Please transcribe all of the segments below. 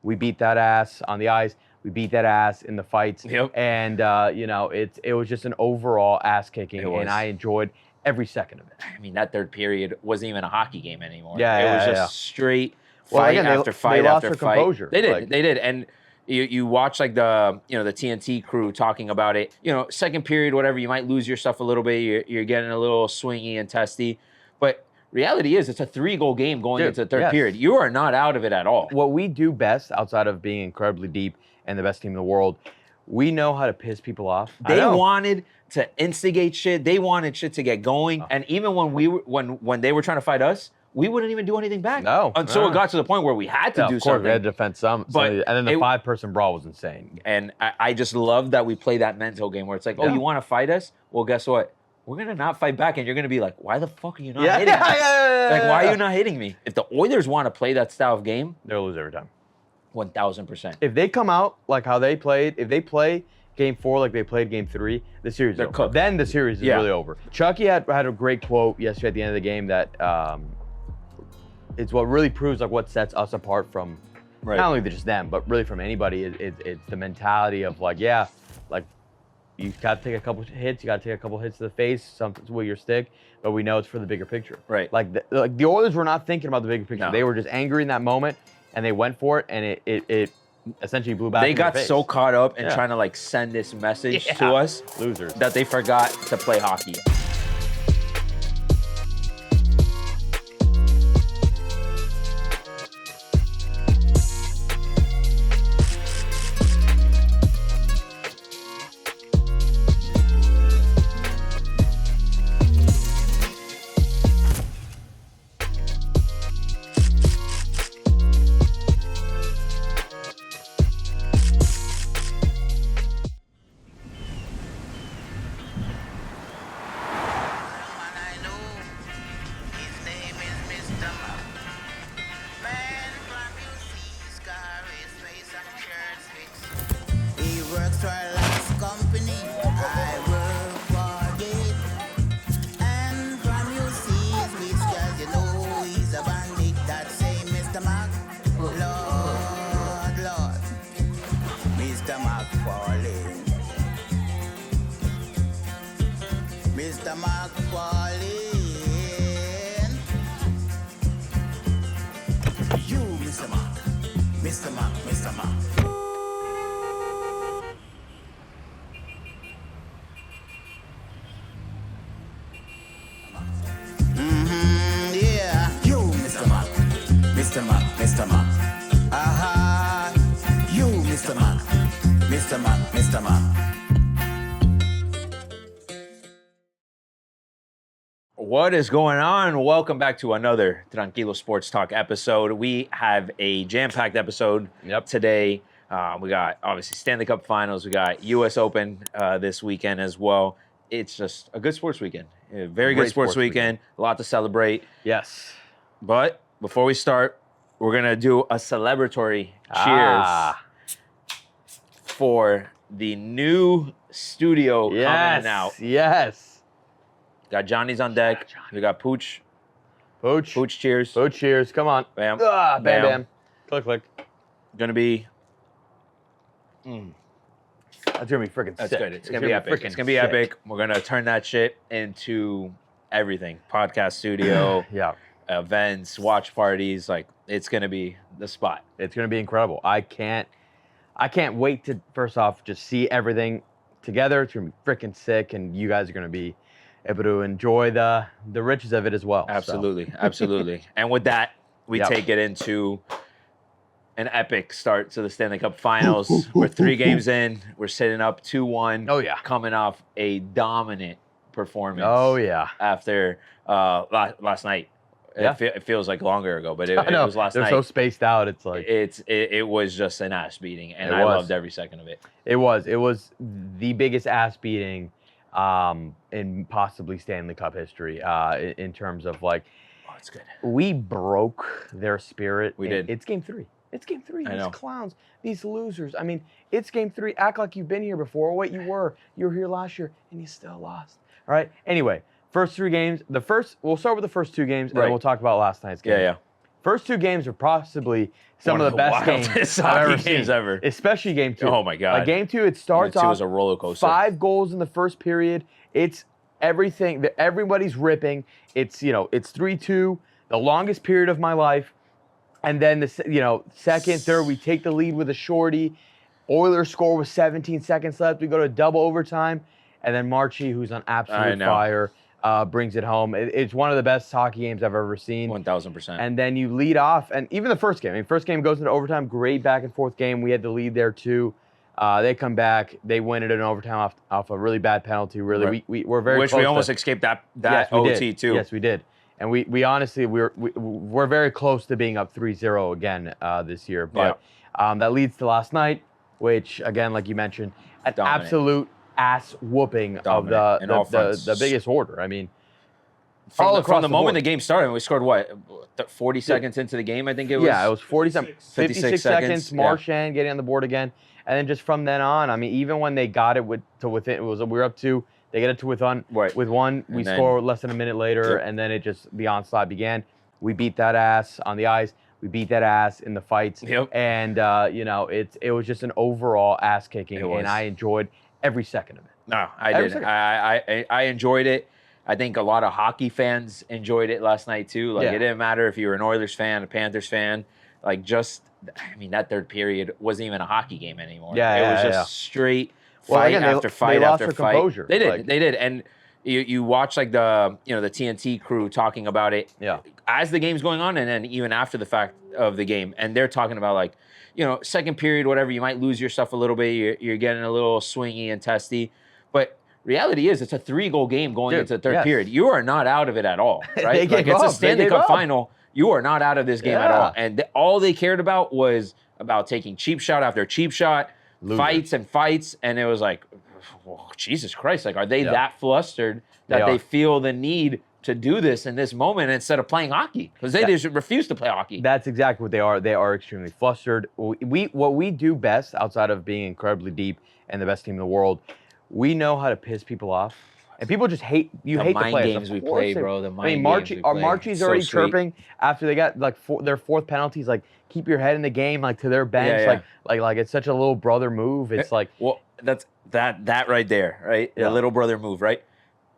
We beat that ass on the ice. We beat that ass in the fights. Yep. And, it was just an overall ass kicking, and I enjoyed every second of it. I mean, that third period wasn't even a hockey game anymore. Yeah, it was just straight fight after fight after fight. Composure. They did. And you watch like the TNT crew talking about it. Second period, whatever, you might lose yourself a little bit. You're getting a little swingy and testy, but reality is it's a 3-goal game going into the third period. You are not out of it at all. What we do best, outside of being incredibly deep and the best team in the world, we know how to piss people off. They wanted to instigate shit. They wanted shit to get going. And even when they were trying to fight us, we wouldn't even do anything back. No. Until it got to the point where we had to do of course, something. we had to defend some. And then the 5-person brawl was insane. And I just love that we play that mental game where it's like, oh, you want to fight us? Well, guess what? We're going to not fight back, and you're going to be like, why the fuck are you not hitting me? Like, why are you not hitting me? If the Oilers want to play that style of game, they'll lose every time. 1,000%. If they come out like how they played, if they play Game 4 like they played Game 3, the series is over. Cooked. Then the series is really over. Chucky had a great quote yesterday at the end of the game that it's what really proves like what sets us apart from not only just them, but really from anybody. It's the mentality of like you got to take a couple hits, you got to take a couple hits to the face, something with your stick, but we know it's for the bigger picture. Right. Like the Oilers were not thinking about the bigger picture. No. They were just angry in that moment, and they went for it, and it essentially blew back. They got so caught up in trying to like send this message to us, losers, that they forgot to play hockey. What is going on? Welcome back to another Tranquilo Sports Talk episode. We have a jam-packed episode today. We got, obviously, Stanley Cup Finals. We got U.S. Open this weekend as well. It's just a good sports weekend. A very good sports weekend. A lot to celebrate. Yes. But before we start, we're going to do a celebratory cheers for the new studio coming out. Yes. Got Johnny's on deck. We got Pooch. Pooch cheers. Pooch cheers. Come on. Bam. Bam, bam. Click, click. Gonna be... That's gonna be freaking sick. That's good. It's gonna be epic. It's gonna be epic. We're gonna turn that shit into everything. Podcast studio. Events, watch parties. Like, it's gonna be the spot. It's gonna be incredible. I can't wait to, first off, just see everything together. It's gonna be freaking sick, and you guys are gonna be able to enjoy the riches of it as well. Absolutely, absolutely. And with that, we take it into an epic start to the Stanley Cup Finals. We're 3 games in. We're sitting up 2-1. Oh, yeah. Coming off a dominant performance. Oh, yeah. After last night. It feels like longer ago, but it was last night. They're so spaced out. It's like... It was just an ass beating, and I loved every second of it. It was the biggest ass beating in possibly Stanley Cup history, in terms of like, it's good. We broke their spirit. We did. It's game 3. It's game 3. I know. These clowns, these losers. I mean, it's game 3. Act like you've been here before. Oh, wait, you were here last year, and you still lost. All right. Anyway, first 3 games. We'll start with the first 2 games, and then we'll talk about last night's game. Yeah. First two games are possibly some of the best games I've ever seen. Ever. Especially game 2. Oh my God. Like game 2, it starts game 2 off is a roller coaster. 5 goals in the first period. It's everything. Everybody's ripping. It's 3-2, the longest period of my life. And then the second, third, we take the lead with a shorty. Oilers score with 17 seconds left. We go to double overtime, and then Marchi, who's on absolute fire, brings it home. It's one of the best hockey games I've ever seen. 1,000%. And then you lead off, and even the first game. I mean, first game goes into overtime. Great back and forth game. We had the lead there too. They come back. They win it in overtime off a really bad penalty. Really, right. we're very which close we almost escaped that yes, OT too. Yes, we did. And we honestly we're very close to being up 3-0 again this year. But that leads to last night, which again, like you mentioned, an absolute ass whooping of the biggest order. I mean, from the moment the game started, we scored what 40 seconds into the game, I think it was. Yeah, it was 56 seconds. Marchand getting on the board again, and then just from then on, I mean, even when they got it to within, we were up 2. They get it to with one. We score less than a minute later, and then the onslaught began. We beat that ass on the ice. We beat that ass in the fights. Yep. And it was just an overall ass kicking, and I enjoyed every second of it. No, I did. I enjoyed it. I think a lot of hockey fans enjoyed it last night too. Like it didn't matter if you were an Oilers fan, a Panthers fan. Like that third period wasn't even a hockey game anymore. Yeah, it was just straight. Fight after fight after fight. Composure. They did, and you watch like the TNT crew talking about it as the game's going on, and then even after the fact of the game, and they're talking about like second period, whatever, you might lose yourself a little bit, you're getting a little swingy and testy, but reality is it's a 3-goal game going into the third period. You are not out of it at all, right? Like it's a Stanley Cup Final. You are not out of this game at all, and all they cared about was about taking cheap shot after cheap shot. Fights, and it was like, oh, Jesus Christ, like, are they that flustered that they feel the need to do this in this moment instead of playing hockey? Because they just refuse to play hockey. That's exactly what they are. They are extremely flustered. What we do best, outside of being incredibly deep and the best team in the world, we know how to piss people off. And people just hate the mind games we play, bro. The mind games we play. Marchi's already chirping after they got like their 4th penalties. Like, keep your head in the game, like to their bench. Like it's such a little brother move. It's like, well, that's that right there, right? The little brother move, right?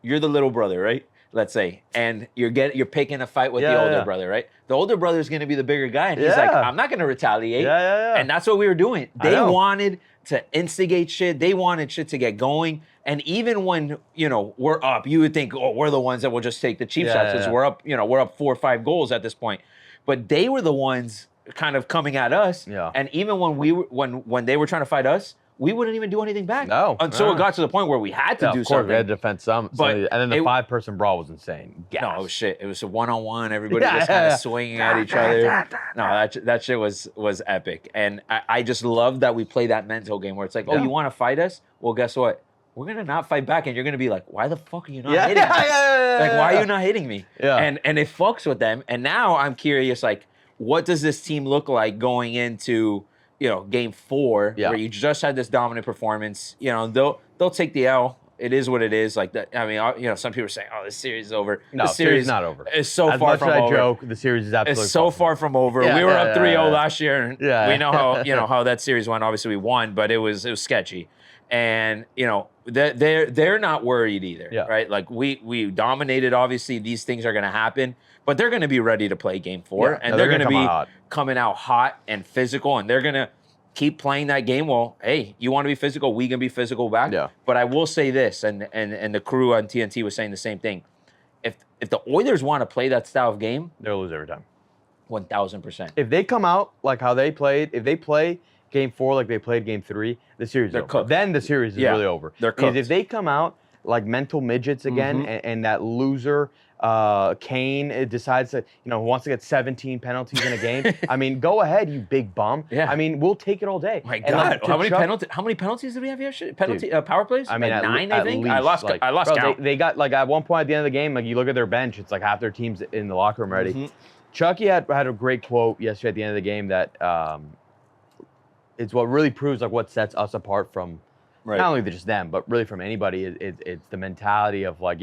You're the little brother, right? Let's say, and you're picking a fight with the older brother, right? The older brother is going to be the bigger guy, and he's like, I'm not going to retaliate. And that's what we were doing. They wanted to instigate shit. They wanted shit to get going. And even when, we're up, you would think, oh, we're the ones that will just take the cheap shots because we're up, we're up 4 or 5 goals at this point. But they were the ones kind of coming at us. Yeah. And even when they were trying to fight us, we wouldn't even do anything back. No. Until it got to the point where we had to do something. We had to defend some. And then the 5-person brawl was insane. No, it was shit. It was a one-on-one. Everybody was kind of swinging at each other. No, that shit was epic. And I just love that we play that mental game where it's like, oh, you want to fight us? Well, guess what? We're going to not fight back, and you're going to be like, why the fuck are you not hitting me? Like, why are you not hitting me? Yeah. And it fucks with them. And now I'm curious, like, what does this team look like going into, game 4, where you just had this dominant performance? They'll take the L. It is what it is. Like that. I mean, some people are saying, "Oh, this series is over." No, the series is not over. It's so far from over. As much as I joke, the series is absolutely. It's so far from over. We were up 3-0 last year, and we know how how that series went. Obviously, we won, but it was sketchy. And they're not worried either, right? Like we dominated. Obviously, these things are going to happen, but they're going to be ready to play game 4, and they're going to be coming out hot and physical, and they're going to keep playing that game. Well, hey, you want to be physical? We can be physical back. Yeah. But I will say this, and the crew on TNT was saying the same thing. If the Oilers want to play that style of game, they'll lose every time. 1,000%. If they come out like how they played, if they play game 4 like they played game 3, the series is over. Cooked. Then the series is really over. They're cooked. Because if they come out like mental midgets again, and that loser Kane decides to, wants to get 17 penalties in a game. I mean, go ahead, you big bum. Yeah. I mean, we'll take it all day. My God, how many penalties did we have yesterday? Power plays? I mean, like 9, I think. Least, I lost count. They got like at one point at the end of the game, like you look at their bench, it's like half their team's in the locker room already. Chucky had a great quote yesterday at the end of the game that it's what really proves like what sets us apart from not only just them, but really from anybody. It's the mentality of like,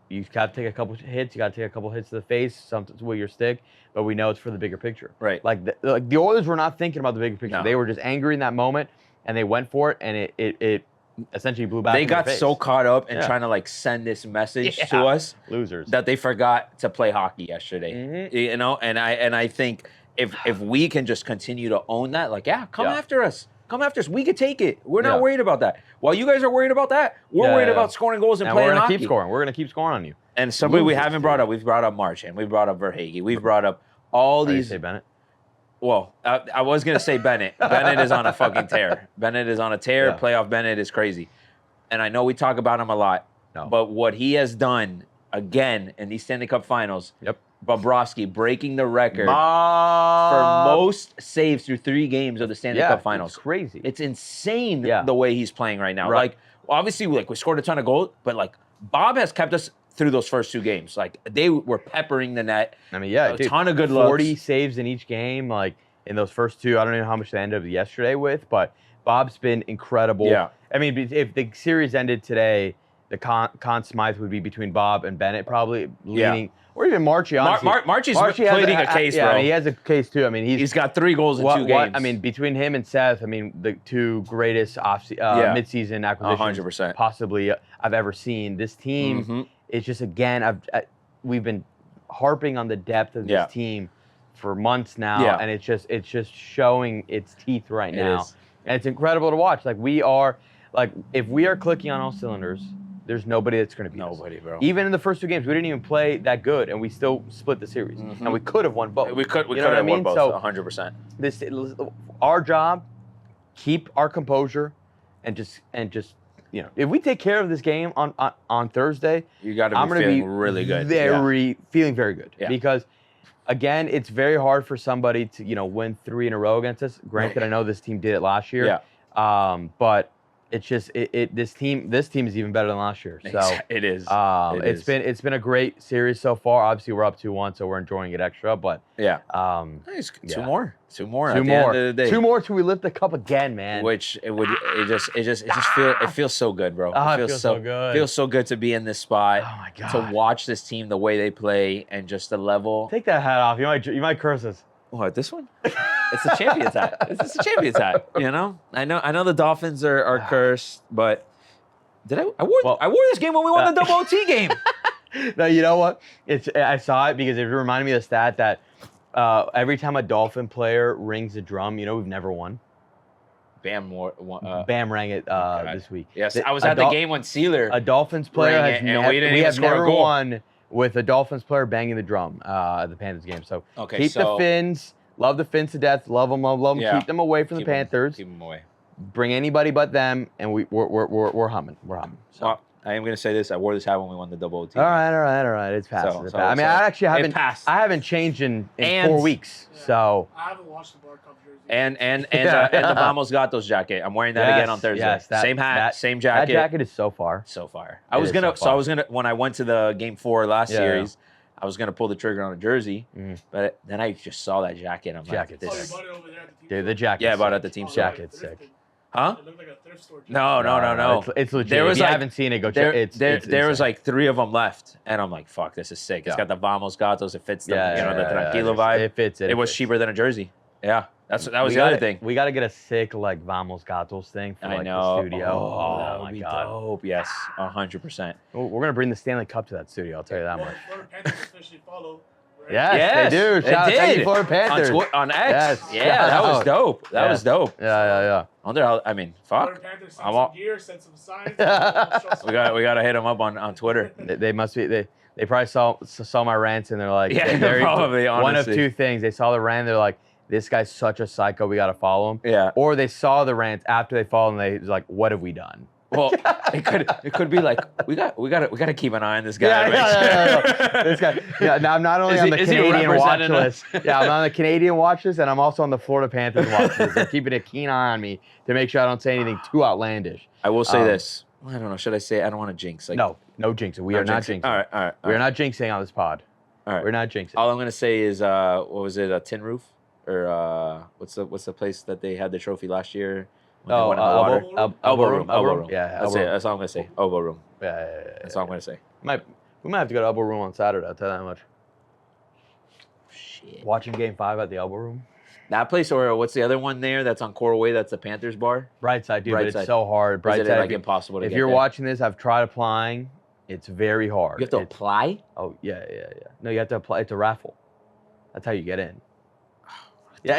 you got to take a couple hits. You got to take a couple hits to the face, something with your stick. But we know it's for the bigger picture. Right. Like the Oilers were not thinking about the bigger picture. No. They were just angry in that moment, and they went for it, and it essentially blew back. They in their got face. so caught up in trying to like send this message to us, losers, that they forgot to play hockey yesterday. You know, and I think if we can just continue to own that, like, come after us. Come after us. We could take it. We're not worried about that. While you guys are worried about that, we're worried about scoring goals and playing hockey. We're hockey. Keep scoring. We're going to keep scoring on you. And somebody we haven't brought up, we've brought up Marchand. We've brought up Verhaeghe. We've brought up all these. Say Bennett? Well, I was going to say Bennett. Bennett is on a fucking tear. Bennett is on a tear. Yeah. Playoff Bennett is crazy. And I know we talk about him a lot. No. But what he has done, again, in these Stanley Cup Finals, Bobrovsky breaking the record for most saves through 3 games of the Stanley Cup Finals. It's crazy. It's insane the way he's playing right now. Like, obviously, like, we scored a ton of goals, but, like, Bob has kept us through those first 2 games. Like, they were peppering the net. I mean, a ton of good looks. 40 saves in each game, like, in those first 2. I don't know how much they ended up yesterday with, but Bob's been incredible. Yeah. I mean, if the series ended today, the Conn Smythe would be between Bob and Bennett, probably leaning. Or even Marchie, honestly. Marchie's pleading a case, bro. I mean, he has a case, too. I mean, he's got 3 goals in 2 games. I mean, between him and Seth, I mean, the 2 greatest midseason acquisitions 100%. possibly I've ever seen. This team is just, again, we've been harping on the depth of this team for months now, and it's just showing its teeth right now. And it's incredible to watch. Like, if we are clicking on all cylinders, there's nobody that's going to beat us. Nobody, bro. Even in the first 2 games, we didn't even play that good, and we still split the series. And we could have won both. We could have won both, 100%. Our job, keep our composure, and just if we take care of this game on Thursday, you got to be feeling really good. Feeling very good. Yeah. Because, again, it's very hard for somebody to win 3 in a row against us. Granted, I know this team did it last year. Yeah. But it's just this team is even better than last year. So it is. It's been a great series so far. Obviously, we're up 2-1, so we're enjoying it extra. But nice. 2 more. 2 more. Two at more. The end of the day. 2 more till we lift the cup again, man. Which it feels so good, bro. It feels so good. Feels so good to be in this spot. Oh my god. To watch this team the way they play and just the level. Take that hat off. You might curse us. What, this one? It's a champion's hat. It's a champion's hat. You know? I know the Dolphins are cursed, but I wore this game when we won the double OT game. No, you know what? I saw it because it reminded me of the stat that every time a Dolphin player rings a drum, we've never won. Bam rang it this week. Yes, I was at the game when Sealer. A Dolphins player has we have never goal. won with a Dolphins player banging the drum at the Panthers game. So keep the Finns. Love the Finns to death. Love them. Yeah. Keep them away from the Panthers. Keep them away. Bring anybody but them, and we're humming. We're humming. So. Well, I am going to say this. I wore this hat when we won the double OT. All right. It's passed. I mean, I actually haven't. I haven't changed in 4 weeks. Yeah. So I haven't watched the Bar Cup jersey. And the Vamos Gatos jacket. I'm wearing that again on Thursday. Yes, same hat, same jacket. That jacket is so far. So far. I was gonna when I went to the game 4 last series, I was gonna pull the trigger on a jersey, but then I just saw that jacket. I'm like, this. Oh, you bought it over there at the team Dude, the jacket. Yeah, I bought it at the team store. Jacket's sick. Huh? It looked like a thrift store jacket. No. It's legit. If you haven't seen it, go check. There was like 3 of them left, and I'm like, fuck, this is sick. It's got the Vamos Gatos. It fits the the Tranquilo vibe. It fits it. It was cheaper than a jersey. Yeah, that was the other thing. We got to get a sick like Vamos Gatos thing for the studio. Oh my god, dope. Yes, 100%. We're gonna bring the Stanley Cup to that studio. I'll tell you that much. Florida Panthers officially follow. Right? Yes, they do. Shout out to Florida Panthers on X. Yes. Yeah, that was dope. That was dope. Yeah. I wonder how. I mean, fuck. Florida Panthers sent some gear, sent some signs. we got to hit them up on Twitter. They must be. They probably saw my rants and they're like, they're probably honestly. One of 2 things. They saw the rant. They're like, this guy's such a psycho. We got to follow him. Yeah. Or they saw the rant after they followed him. They was like, what have we done? Well, it could be like we got to keep an eye on this guy. This guy. Yeah. Now I'm not only on the Canadian watch list. Yeah, I'm on the Canadian watch list, and I'm also on the Florida Panthers watch list. They're keeping a keen eye on me to make sure I don't say anything too outlandish. I will say this. I don't know. Should I say? I don't want to jinx. Like, no jinxing. We are not jinxing. All right. We are not jinxing on this pod. All right. We're not jinxing. All I'm gonna say is, what was it? A Tin Roof, or what's the place that they had the trophy last year? Elbow room. Yeah, that's it. That's all I'm gonna say. Elbow room. Yeah. That's all I'm gonna say. We might have to go to Elbow Room on Saturday. I'll tell you that much. Shit. Watching Game 5 at the Elbow Room. That place, or what's the other one there that's on Coral Way? That's the Panthers bar? Brightside, dude, but Brightside. it's so hard. Is it Brightside, like impossible to if get you're there? watching this, I've tried applying. It's very hard. You have to apply? Oh, yeah. No, you have to apply. It's a raffle. That's how you get in. Yeah.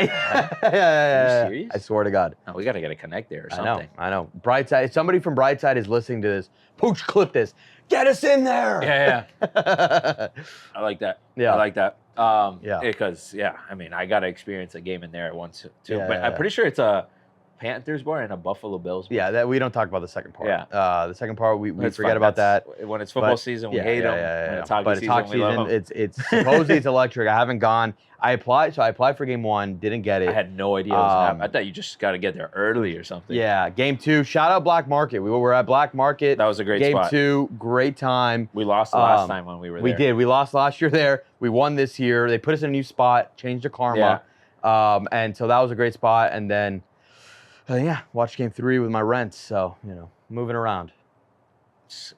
Are you serious? I swear to God. Oh, we got to get a connect there or something. I know. Brightside, if somebody from Brightside is listening to this, Pooch, clip this. Get us in there. Yeah. I like that. Yeah. I like that. Yeah. Because, I mean, I got to experience a game in there once, too. Yeah, But yeah. I'm pretty sure it's a Panthers bar and a Buffalo Bills bar. Yeah, that we don't talk about the second part. Yeah. The second part, we It's forget fun. about that. When it's football season, we hate them. When it's hockey But season, hockey we love them. it's supposedly it's electric. I haven't gone. I applied for game 1, didn't get it. I had no idea what was happening. I thought you just got to get there early or something. Yeah, game 2. Shout out Black Market. We were at Black Market. That was a great game spot. Game 2, great time. We lost the last time when we were there. We did. We lost last year there. We won this year. They put us in a new spot, changed the karma. And so that was a great spot. And then, watched game 3 with my rents. So, moving around.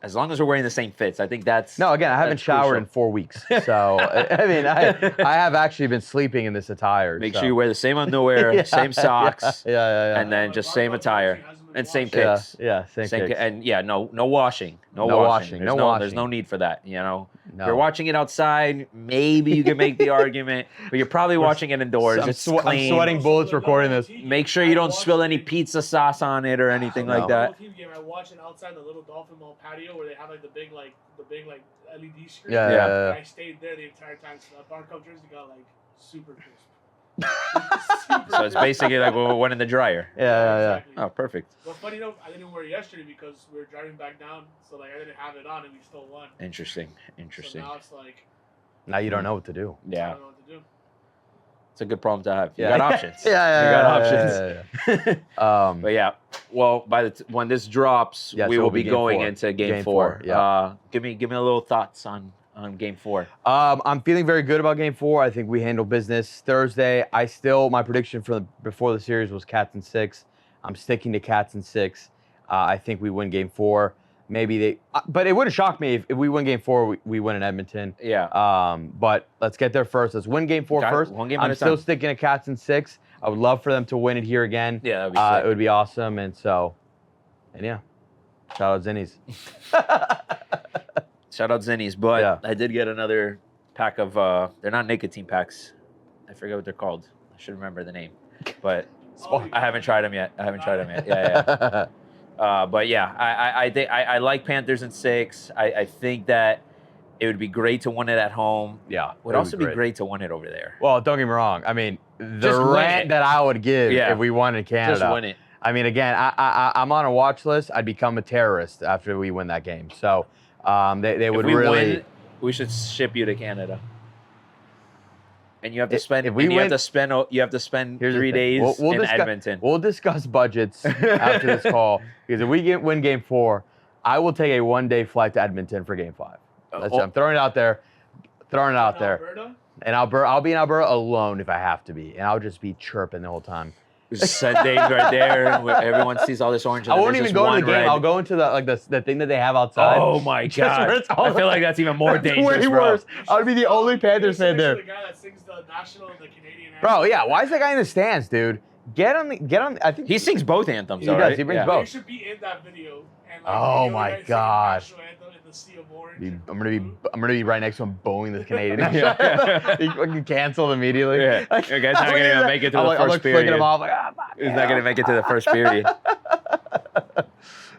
As long as we're wearing the same fits, I think that's... No, again, I haven't showered crucial. in 4 weeks. So, I mean, I have actually been sleeping in this attire. Make sure you wear the same underwear, same socks, Yeah. and then just same attire and same kicks. Yeah, same kicks. And no washing. No washing. washing. There's no need for that, No. If you're watching it outside, maybe you can make the argument, but you're probably watching it indoors. It's clean. I'm sweating bullets recording this. Make sure you don't spill any pizza sauce on it or anything like that. I watched it outside the little Dolphin Mall patio where they have like the big LED screen. Yeah. I stayed there the entire time, so that bar cup jersey got like super crisp. So it's basically like we went in the dryer. Yeah. Exactly. Oh, perfect. But funny enough, I didn't wear it yesterday because we were driving back down, so like I didn't have it on and we still won. Interesting. So now it's like Now you don't know what to do. I Yeah. don't know what to do. It's a good problem to have. You Yeah. got options. You got options. options. But yeah, well, when this drops, Yeah, we so will it'll be be going game 4. into game Game 4. 4, yeah. Give me a little thoughts on game 4. I'm feeling very good about game 4. I think we handled business Thursday. My prediction before the series was Cats in 6. I'm sticking to Cats in 6. I think we win game 4. Maybe but it wouldn't shock me if we win game 4, we win in Edmonton. Yeah. But let's get there first. Let's win game 4 first. One game at I'm a still time. sticking to Cats in 6. I would love for them to win it here again. Yeah, that'd be sick. It would be awesome. And shout out Zinnies. Shout out Zinnies, but Yeah. I did get another pack of, they're not nicotine packs. I forget what they're called. I should remember the name. But I haven't tried them yet. Yeah. But yeah, I think I like Panthers in 6. I think that it would be great to win it at home. Yeah. It would also be great to win it over there. Well, don't get me wrong. I mean, the Just win rant it. that I would give Yeah. if we won in Canada. Just win it. I mean, again, I'm on a watch list. I'd become a terrorist after we win that game. So they would If we really. win, we should ship you to Canada. And you have to If spend. we and you win- have to spend Here's the 3 thing. days We'll in discuss- Edmonton. We'll discuss budgets after this call because if we win game 4, I will take a 1-day flight to Edmonton for game 5. I'm throwing it out there. Alberta? And I'll be in Alberta alone if I have to be, and I'll just be chirping the whole time. Just set Dave right there. Where everyone sees all this orange. And I then won't there's even just go to one the game. red. I'll go into the thing that they have outside. Oh my Just where god! it's all- I feel like that's even more That's dangerous, way bro. worse. I would be the only Panthers fan there. The guy that sings the national and the Canadian anthem. Bro, yeah. Why is that guy in the stands, dude? Get on. I think He sings both anthems, He though, does. right? He brings Yeah. both. You should be in that video. And Oh video my guys singing God. national anthem in the sea of orange. Dude, and I'm blue. gonna be right next to him bowling the Canadian. Yeah. He fucking canceled immediately. Yeah. Like, Your guy's not gonna even make it to I'm the like, I'm first like flicking period. him off like, fuck. He's not gonna make it to the first period.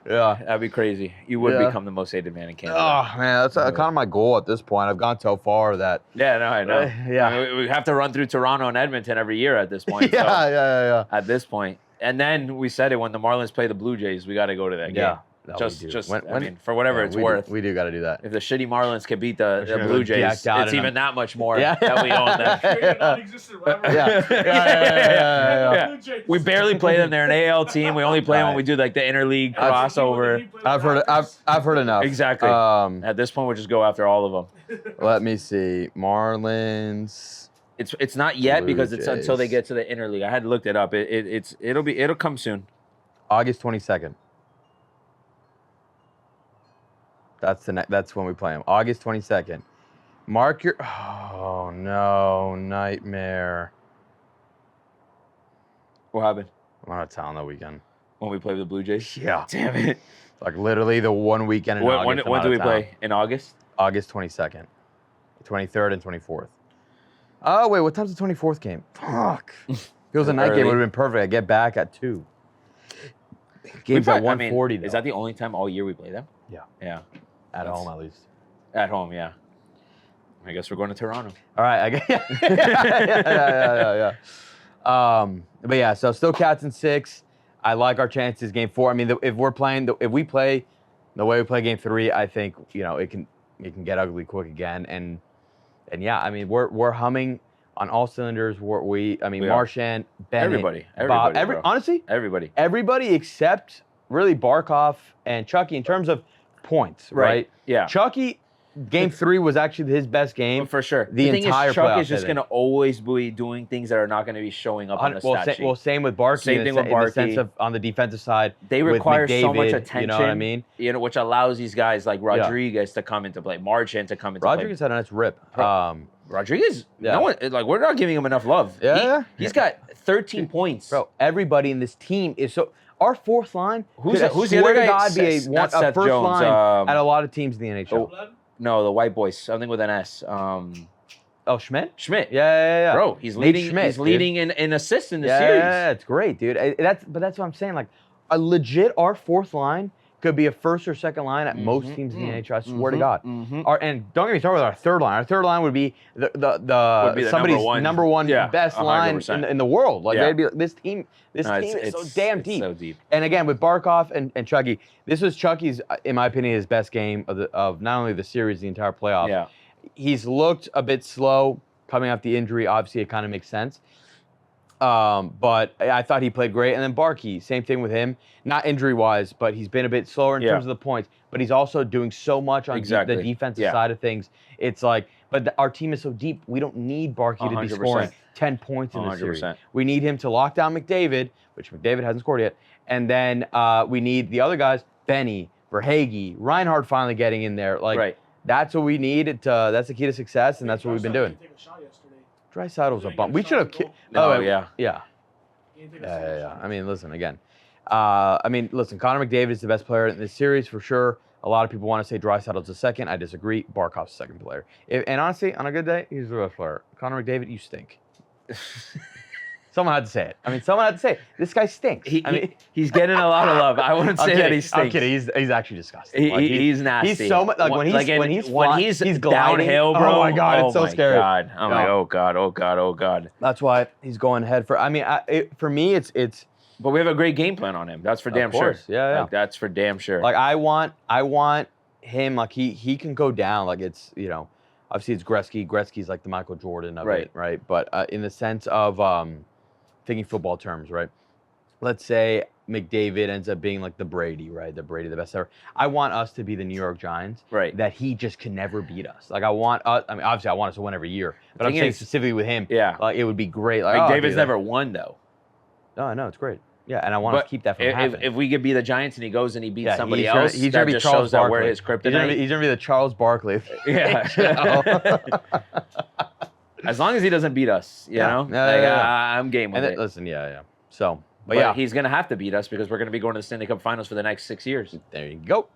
Yeah. That'd be crazy. You would Yeah. become the most hated man in Canada. Oh man, that's kind of my goal at this point. I've gone so far that. Yeah, no, I know. Yeah. I mean, we have to run through Toronto and Edmonton every year at this point. Yeah, so, yeah. At this point, and then we said it when the Marlins play the Blue Jays, we got to go to that game. Yeah. No, just, we do. I mean, for whatever it's worth. We do got to do that. If the shitty Marlins can beat the gonna Blue go Jays, jacked out it's in even them. that much more Yeah. that we own them. Create a non-existent rivalry. Yeah. Blue Jays. We barely play them. They're an AL team. We only play them when we do like the interleague crossover. I've heard enough. Exactly. At this point, we'll just go after all of them. Let me see. Marlins. It's not yet Blue because it's until they Jays. get to the interleague. I had looked it up. It'll come soon. August 22nd. That's when we play them. August 22nd. Mark your. Oh no, nightmare. What happened? I'm out of town that weekend. When we play with the Blue Jays? Yeah. Damn it. Like literally the one weekend in August. When do we play? In August? August 22nd, 23rd, and 24th. Oh wait, what time's the 24th game? Fuck. If it was a night game, it would have been perfect. I get back at 2. Game's at 1:40. Is that the only time all year we play them? Yeah. Yeah. At home, at least. At home, yeah. I guess we're going to Toronto. All right. I guess. Yeah. But yeah, so still Cats in 6. I like our chances. Game 4. I mean, if we play the way we play Game 3, I think it can get ugly quick again. And yeah, I mean we're humming on all cylinders. Marchand, Bennett, Bob, honestly, everybody except really Barkov and Chucky in terms of points, right? Yeah. Chucky, Game 3 was actually his best game for sure. The entire playoffs. Chuck is just going to always be doing things that are not going to be showing up on the stat sheet. Well, same with Barkey. Same thing with Barkey. In the sense of on the defensive side, they require McDavid, so much attention. You know what I mean? Which allows these guys like Rodriguez to come into play, Marchand to come into play. Rodriguez had a nice rip. Rodriguez, no one we're not giving him enough love. He's got 13 points. Bro, everybody in this team is so. Our fourth line, who's the other guy? God, be a first Jones, line at a lot of teams in the NHL. No, the white boys. Something with an S. Schmidt? Schmidt. Yeah. Bro, he's leading. Schmidt, he's leading in assists in the series. Yeah, it's great, dude. That's what I'm saying. Like, a legit our fourth line could be a first or second line at most teams in the NHL. I swear to God. And don't get me started with our third line. Our third line would be somebody's number one best 100%. Line in the world. Like they'd be this team. This team is so damn deep. So deep. And again, with Barkov and Chucky, this was Chucky's, in my opinion, his best game of not only the series, the entire playoff. Yeah. He's looked a bit slow coming off the injury. Obviously, it kind of makes sense. But I thought he played great. And then Barkey, same thing with him. Not injury-wise, but he's been a bit slower in terms of the points. But he's also doing so much on the defensive side of things. It's like, our team is so deep, we don't need Barkey to be scoring 10 points in the series. We need him to lock down McDavid, which McDavid hasn't scored yet. And then we need the other guys, Benny, Verhaeghe, Reinhardt finally getting in there. Like, that's what we need. That's the key to success, and that's what we've been doing. Draisaitl's a bum. We should have. Yeah. I mean, listen again. Connor McDavid is the best player in this series for sure. A lot of people want to say Draisaitl's the second. I disagree. Barkov's the second player. And honestly, on a good day, he's the best player. Connor McDavid, you stink. Someone had to say it. Someone had to say it. This guy stinks. He's getting a lot of love. I wouldn't say that he stinks. I'm kidding. He's actually disgusting. He's nasty. He's so much like when he's gliding, downhill, bro. Oh my God, it's so scary. God. I'm like, oh God. That's why he's going head for. For me, it's. But we have a great game plan on him. That's for damn sure. Yeah. Like, that's for damn sure. Like I want him. Like he can go down. Like it's obviously it's Gretzky. Gretzky's like the Michael Jordan of it, right? But in the sense of thinking football terms, right? Let's say McDavid ends up being like the Brady, right? The Brady, the best ever. I want us to be the New York Giants, right? That he just can never beat us. Like I want us. Obviously I want us to win every year, but I'm saying specifically with him, like it would be great. Like McDavid's never won though. No, I know it's great. Yeah, and I want to keep that from happening. If we could be the Giants and he goes and he beats somebody else, he's going to be Charles Barkley. Where his kryptonite. He's going to be the Charles Barkley. Yeah. As long as he doesn't beat us, you know? I'm game with it. Listen, So, but he's going to have to beat us because we're going to be going to the Stanley Cup Finals for the next 6 years. There you go.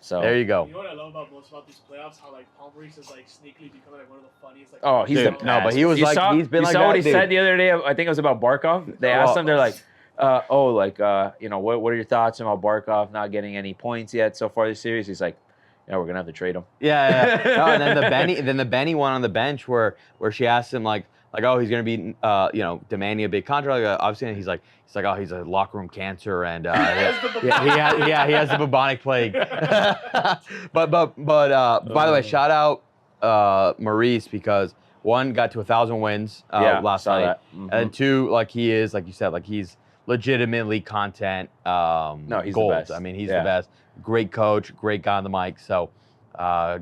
So there you go. You know what I love most about these playoffs? How like Paul Maurice is like sneakily becoming like one of the funniest. Like, he's the best. No, but he was he's been like that. You saw what he said the other day? I think it was about Barkov. They asked him, they're like, what are your thoughts about Barkov not getting any points yet so far this series? He's like, we're gonna have to trade him. Yeah. No, and then the Benny one on the bench where she asked him like he's gonna be demanding a big contract. Obviously, he's like he's a locker room cancer and he has the bubonic plague. but by the way, shout out Maurice because one got to 1,000 wins last night, and two he is like you said he's legitimately content. He's gold. the best. He's the best. Great coach, great guy on the mic. So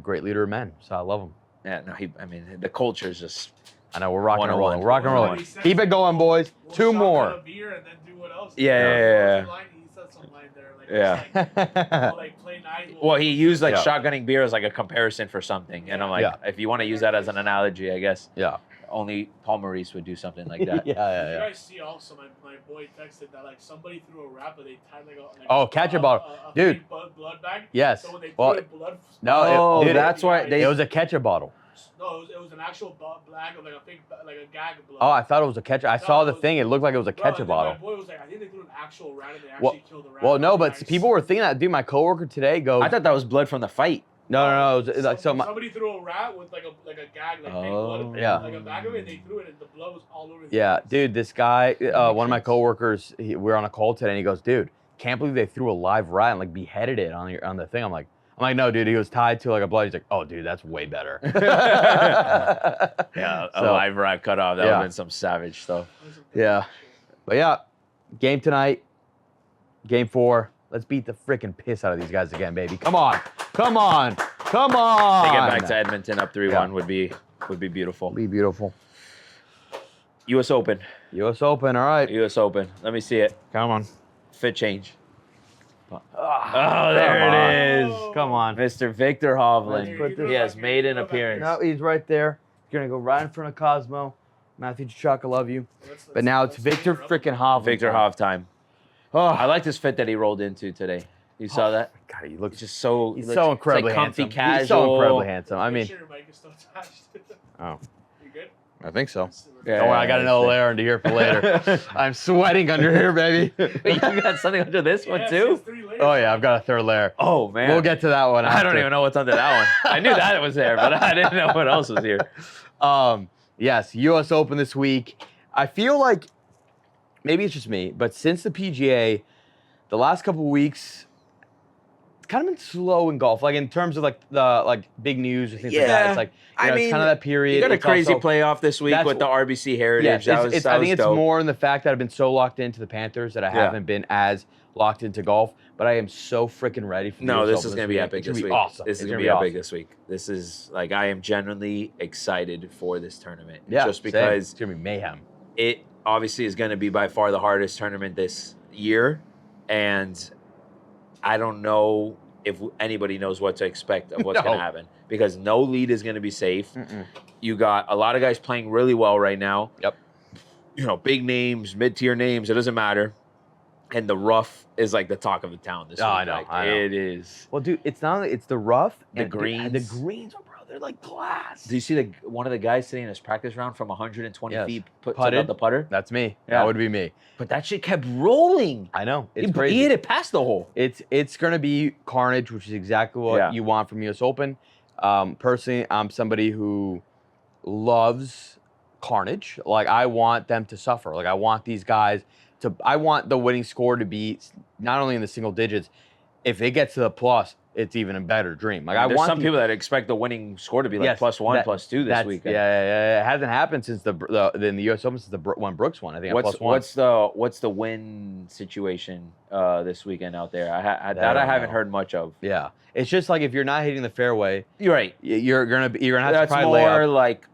great leader of men. So I love him. Yeah, the culture is just I know we're rocking and 101. rolling. We're rocking and rolling. 101. Keep it going, boys. We'll 2 more. A beer and then do what else? Yeah. He said some line there. Like, Yeah. we'll, like, play nice. Well, he used like Yeah. shotgunning beer as like a comparison for something, and I'm like, if you want to use that as an analogy, I guess. Yeah. Only Paul Maurice would do something like that. Did you guys see also my boy texted that like somebody threw a wrap, but they tied like catcher bottle. Dude. fake blood bag. Yes. So when they Well, threw it, blood. No, dude, that's why It was a catcher bottle. No, it was an actual bag of like a fake like a gag of blood. Oh, I thought it was a catcher. I saw the thing. It looked like it was a catcher Bro, bottle. My boy was like, I think they threw an actual rat and they actually killed the rat. Well, no, but Nice. people were thinking that. Dude, my coworker today goes. I thought that was blood from the fight. No. It was like somebody threw a rat with like a gag, like fake blood, yeah. like a bag of it, and they threw it, and the blood was all over. Yeah, dude, this guy, one of my coworkers, we were on a call today, and he goes, "Dude, can't believe they threw a live rat and like beheaded it on the thing." I'm like, no, dude. He was tied to like a blood. He's like, "Oh, dude, that's way better." Yeah, a live rat cut off. That would have been some savage stuff. Yeah, but yeah, game tonight, game 4. Let's beat the freaking piss out of these guys again, baby. Come on. To get back to Edmonton up 3-1 would be beautiful. Be beautiful. U.S. Open. U.S. Open, all right. U.S. Open. Let me see it. Come on. Fit change. Oh, there it is. Come on. Mr. Victor Hovland. Let's put He has this- made an appearance. No, he's right there. He's going to go right in front of Cosmo. Matthew Tkachuk, I love you. But now it's Victor freaking Hovland. Victor Hov time. Oh, I like this fit that he rolled into today. You saw that? God, he looks He's just so he's he so looks- incredibly it's like comfy, handsome. casual. He's so incredibly handsome. I Make mean, sure your mic is still attached. oh, You good? I think so. Yeah, Don't worry, I got another layer under here for later. I'm sweating under here, baby. You got something under this one Yes, too? it's 3 layers. Oh yeah, I've got a third layer. Oh man. We'll get to that one. I don't after. even know what's under that one. I knew that was there, but I didn't know what else was here. Yes, U.S. Open this week. I feel like maybe it's just me, but since the PGA, the last couple of weeks, it's kind of been slow in golf. Like in terms of like the big news or things like that. Yeah. It's like I mean, it's kind of that period. You got a It's crazy also- playoff this week that's with the RBC Heritage. Yes, that was I think it's dope. more in the fact that I've been so locked into the Panthers that I haven't been as locked into golf. But I am so freaking ready for No, the US this Open is going to be week. epic It's gonna this be week. Awesome. This is It's going to gonna be epic awesome. this week. This is like I am genuinely excited for this tournament. Yeah, just same. because It's gonna be mayhem. it obviously is going to be by far the hardest tournament this year, and I don't know if anybody knows what to expect of what's going No. to happen because no lead is going to be safe. Mm-mm. You got a lot of guys playing really well right now. Yep. You know, big names, mid-tier names, it doesn't matter. And the rough is like the talk of the town this week. I know, Like, I know. It is. Well, dude, it's not. It's the rough. The and greens. The greens, bro. They're like glass. Do you see one of the guys sitting in his practice round from 120 Yes. feet took Putted. out the putter? That's me. Yeah. That would be me. But that shit kept rolling. I know. It's He crazy. hit it past the hole. It's gonna be carnage, which is exactly what Yeah. you want from U.S. Open. Personally, I'm somebody who loves carnage. Like I want them to suffer. Like I want these guys to. I want the winning score to be not only in the single digits. If it gets to the plus, it's even a better dream. Like I There's want some people that expect the winning score to be like Yes, +1, +2 this that's- weekend. Yeah. It hasn't happened since in the U.S. Open since when Brooks won. I think What's +1. what's the win situation this weekend out there? I I don't haven't know. heard much of. Yeah, it's just like if you're not hitting the fairway, You're right. you're gonna have to That's probably lay more up. like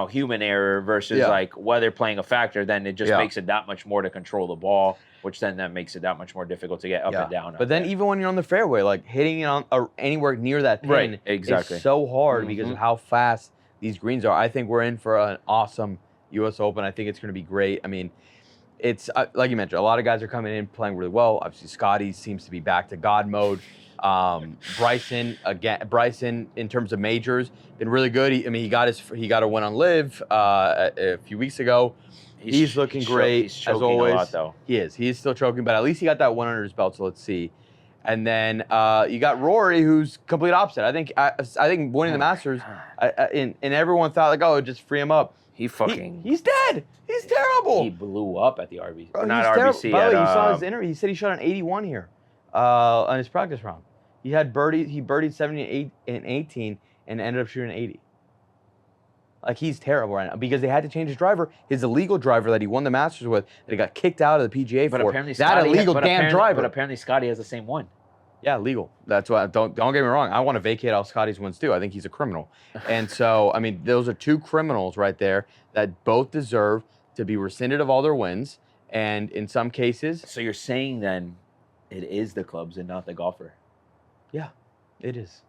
human error versus Yeah. like weather playing a factor. Then it just Yeah. makes it that much more to control the ball, which then that makes it that much more difficult to get up Yeah. and down. But then even when you're on the fairway, like hitting it on anywhere near that pin, Right, exactly. is so hard because Mhm. of how fast these greens are. I think we're in for an awesome U.S. Open. I think it's going to be great. I mean, it's like you mentioned, a lot of guys are coming in playing really well. Obviously, Scotty seems to be back to God mode. Bryson in terms of majors been really good. He got a win on Live a few weeks ago. He's looking great He's as choking always. a lot, though. He is. He's still choking, but at least he got that one under his belt. So let's see. And then you got Rory, who's complete opposite. I think winning the Masters, and everyone thought like, oh, just free him up. He's dead. He's terrible. He blew up at the RBC. Bro, Not he's terrible. RBC. By the way, you saw at, his interview. He said he shot an 81 here on his practice round. He birdied 70 and 18 and ended up shooting 80. Like he's terrible right now because they had to change his driver, his illegal driver that he won the Masters with, that he got kicked out of the PGA but for. apparently That Scotty illegal but damn apparently- driver. But apparently Scotty has the same one. Yeah, legal. That's why. Don't get me wrong. I want to vacate all Scotty's wins too. I think he's a criminal. And so, I mean, those are two criminals right there that both deserve to be rescinded of all their wins. And in some cases, So you're saying then it is the clubs and not the golfer. yeah, it is.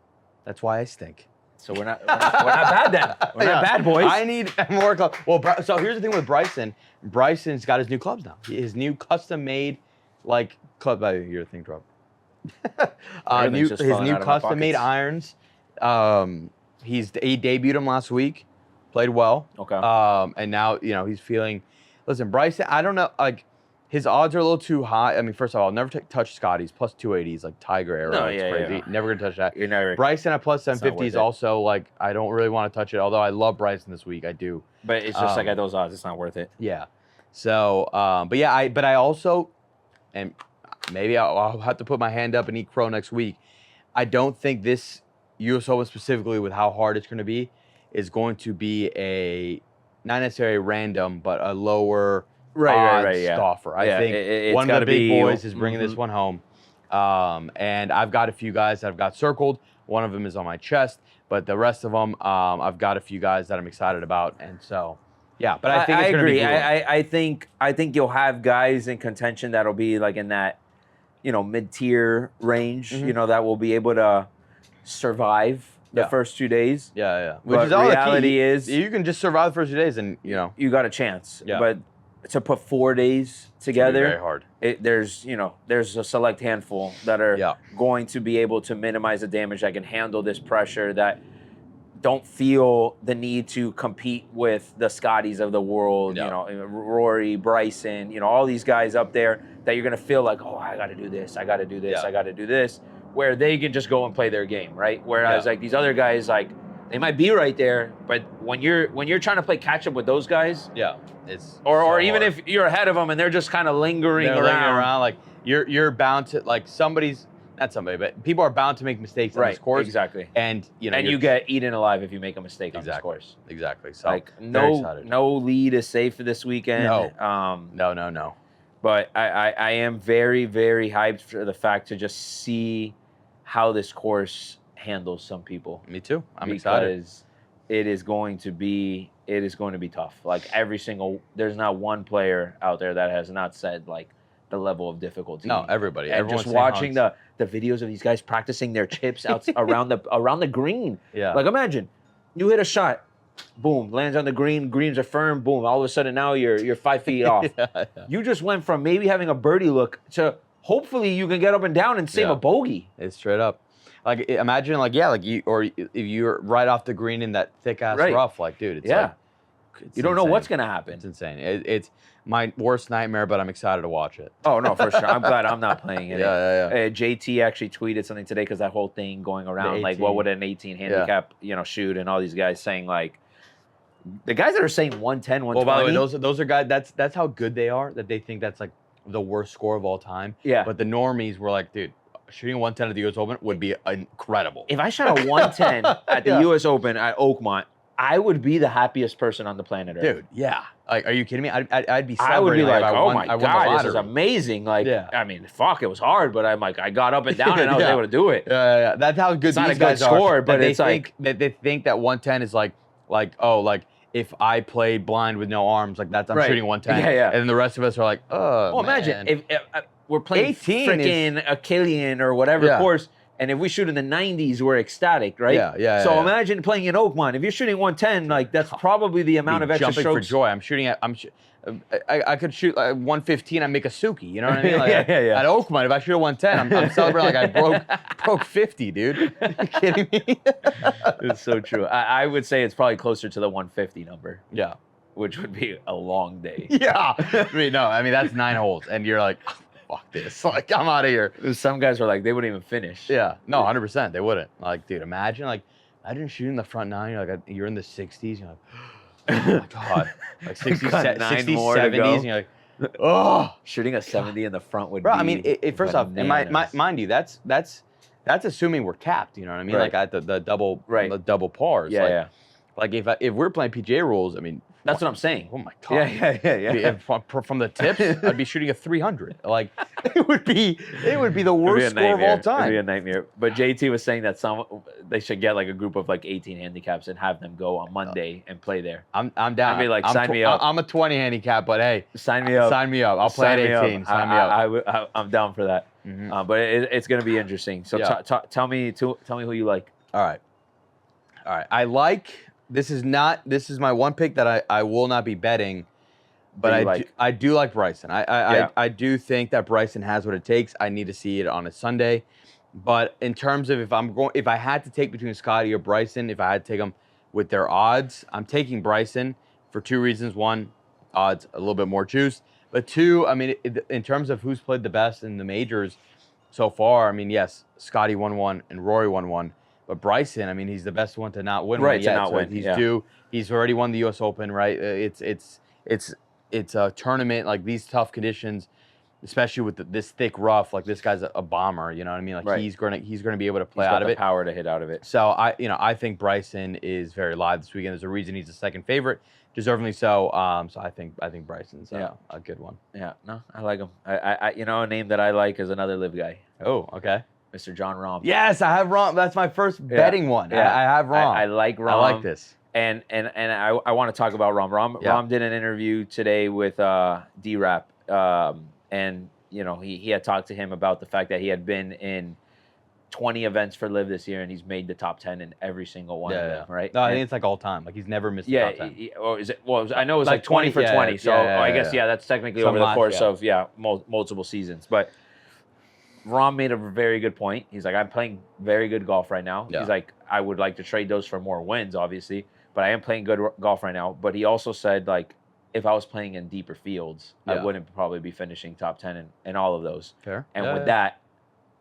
That's why I stink. So we're not bad then. We're not bad, boys. I need more clubs. Well, so here's the thing with Bryson. Bryson's got his new clubs now. His new custom-made, like, club. Your thing dropped. His new custom-made irons. He debuted him last week, played well. Okay. And now he's feeling. Listen, Bryson. I don't know. Like, his odds are a little too high. I mean, first of all, I'll never touch Scotty's plus 280s like Tiger era. No, it's crazy. yeah. Never gonna touch that. You're never. Bryson at plus 750 is also like I don't really want to touch it. Although I love Bryson this week, I do. But it's just like at those odds, it's not worth it. Yeah. So, I also, and maybe I'll have to put my hand up and eat crow next week. I don't think this U.S. Open specifically, with how hard it's going to be, is going to be not necessarily random, but a lower odds scoffer. I think one of the big boys is bringing this one home. And I've got a few guys that I've got circled. One of them is on my chest, but the rest of them, I've got a few guys that I'm excited about. And so, yeah, but I think it's going to be cool. I think you'll have guys in contention that'll be like in that, mid-tier range, that will be able to survive the first 2 days. Yeah. Which is all reality is you can just survive the first 2 days and, you got a chance. Yeah. But to put 4 days together, very hard. There's a select handful that are going to be able to minimize the damage, that can handle this pressure, that don't feel the need to compete with the Scotties of the world, Rory, Bryson, all these guys up there that you're going to feel like, oh, I got to do this, I got to do this, I got to do this, where they can just go and play their game, right? Whereas like these other guys, like they might be right there, but when you're trying to play catch up with those guys, it's or even if you're ahead of them and they're just kind of lingering around, like you're bound to like not somebody, but people are bound to make mistakes on this course. Exactly. And you get eaten alive if you make a mistake on this course. Exactly. So like no lead is safe for this weekend. No. No. But I am very, very hyped for the fact to just see how this course handles some people. Me too. I'm excited. Because it is going to be tough. Like there's not one player out there that has not said like the level of difficulty. No, everybody. And just watching the videos of these guys practicing their chips out around the green. Yeah. Like imagine you hit a shot, boom, lands on the green, greens are firm, boom. All of a sudden now you're 5 feet off. You just went from maybe having a birdie look to hopefully you can get up and down and save a bogey. It's straight up. Like imagine if you're right off the green in that thick ass rough, like dude, it's like, you don't know what's gonna happen. It's insane. It's my worst nightmare, but I'm excited to watch it. Oh no, for sure. I'm glad I'm not playing it. Yeah. JT actually tweeted something today because that whole thing going around, like what would an 18 handicap, shoot, and all these guys saying like, the guys that are saying 110, 120. Well, by the way, those are guys. That's how good they are. That they think that's like the worst score of all time. Yeah. But the normies were like, dude, shooting 110 at the U.S. Open would be incredible. If I shot a 110 at the U.S. Open at Oakmont, I would be the happiest person on the planet Earth. Dude, yeah. Like, are you kidding me? I'd be celebrating. I would be like, oh my God, this is amazing. Like, I mean, fuck, it was hard, but I'm like, I got up and down and I was able to do it. Yeah. That's how good these guys are. Score, but it's like they think that 110 is like if I played blind with no arms, like I'm shooting 110. Yeah. And the rest of us are like, oh, well, man. imagine if we're playing freaking Achillean or whatever course, and if we shoot in the 90s, we're ecstatic, right? Yeah. So imagine playing in Oakmont. If you're shooting 110, like that's probably the amount of extra jumping strokes. for joy. I could shoot 115. I make a Suki. You know what I mean? Like, At Oakmont, if I shoot a 110, I'm celebrating like I broke 50, dude. Are you kidding me? It's so true. I would say it's probably closer to the 150 number. Yeah. Which would be a long day. Yeah. I mean, that's 9 holes, and you're like, fuck this. Like, I'm out of here. Some guys were like, they wouldn't even finish. Yeah. No, 100%. They wouldn't. Like, dude, imagine shooting the front 9. You're like, you're in the 60s. You're like, oh my God. Like 60s, 70s. And you're like, oh. Shooting a 70 in the front would be. I mean, first off, mind you, that's assuming we're capped. You know what I mean? Like at the double pars. Yeah. Like if we're playing PGA rules, I mean, That's what I'm saying. Oh my God. Yeah. From the tips, I'd be shooting a 300. Like it would be the worst score of all time. It'd be a nightmare. But JT was saying that they should get like a group of like 18 handicaps and have them go on Monday and play there. I'm down. I'd be like, sign me up. I'm a 20 handicap, but hey, sign me up. Sign me up. I'll play at 18. Sign me up. I'm down for that. Mm-hmm. But it's going to be interesting. So tell me who you like. All right. This is my one pick that I will not be betting, but I do like Bryson. I do think that Bryson has what it takes. I need to see it on a Sunday. But in terms of if I had to take between Scotty or Bryson, if I had to take them with their odds, I'm taking Bryson for two reasons. One, odds a little bit more juice. But two, I mean, in terms of who's played the best in the majors so far, I mean, yes, Scotty won one and Rory won one. But Bryson, I mean, he's the best one to not win one yet. He's due. He's already won the U.S. Open, right? It's a tournament, like these tough conditions, especially with this thick rough. Like this guy's a bomber, you know what I mean? Like he's gonna be able to play out of it. Power to hit out of it. So I think Bryson is very live this weekend. There's a reason he's the second favorite, deservingly so. So I think Bryson's a good one. Yeah, no, I like him. I a name that I like is another live guy. Oh, okay. Mr. Jon Rahm. Yes, I have Rahm. That's my first betting one. Yeah. I have Rahm. I like Rahm. I like this. And I want to talk about Rahm. Rahm did an interview today with D-Rap. And, he had talked to him about the fact that he had been in 20 events for Live this year, and he's made the top 10 in every single one of them, right? No, I think it's like all time. Like he's never missed the top 10. Or is it? Well, I know it was like 20 for 20. So I guess, that's technically over the course of, multiple seasons. But Rahm made a very good point. He's like, I'm playing very good golf right now. Yeah. He's like, I would like to trade those for more wins, obviously, but I am playing good golf right now. But he also said, like, if I was playing in deeper fields, I wouldn't probably be finishing top 10 in all of those. Fair. And with that,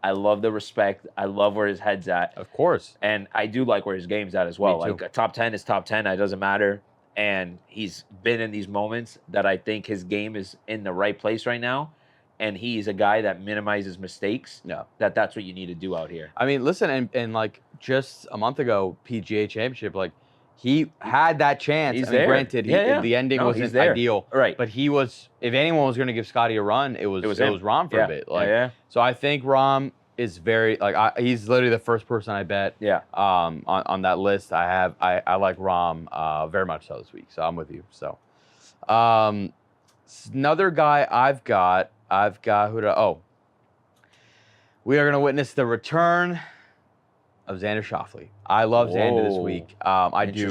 I love the respect. I love where his head's at. Of course. And I do like where his game's at as well. Like, a top 10 is top 10. It doesn't matter. And he's been in these moments that I think his game is in the right place right now. And he's a guy that minimizes mistakes. Yeah. That's what you need to do out here. I mean, listen, and like just a month ago, PGA Championship, like he had that chance. He's there. Granted, the ending wasn't ideal. Right. But he was, if anyone was going to give Scotty a run, it was Rahm for a bit. Like, so I think Rahm is very, like, he's literally the first person I bet on that list. I like Rahm very much so this week. So I'm with you. So another guy I've got we are going to witness the return of Xander Schauffele. I love Xander this week. I do.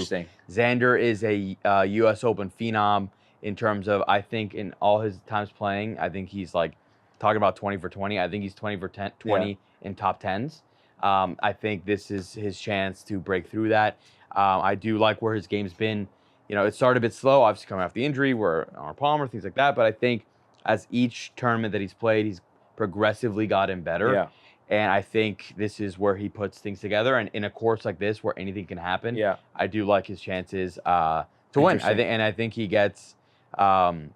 Xander is a U.S. Open phenom in terms of, I think, in all his times playing, I think he's like talking about 20 for 20. I think he's 20 for 20 in top 10s. I think this is his chance to break through that. I do like where his game's been. It started a bit slow, obviously coming off the injury, where on Palmer, things like that. But I think as each tournament that he's played, he's progressively gotten better. Yeah. And I think this is where he puts things together. And in a course like this, where anything can happen, I do like his chances to win. I think he gets to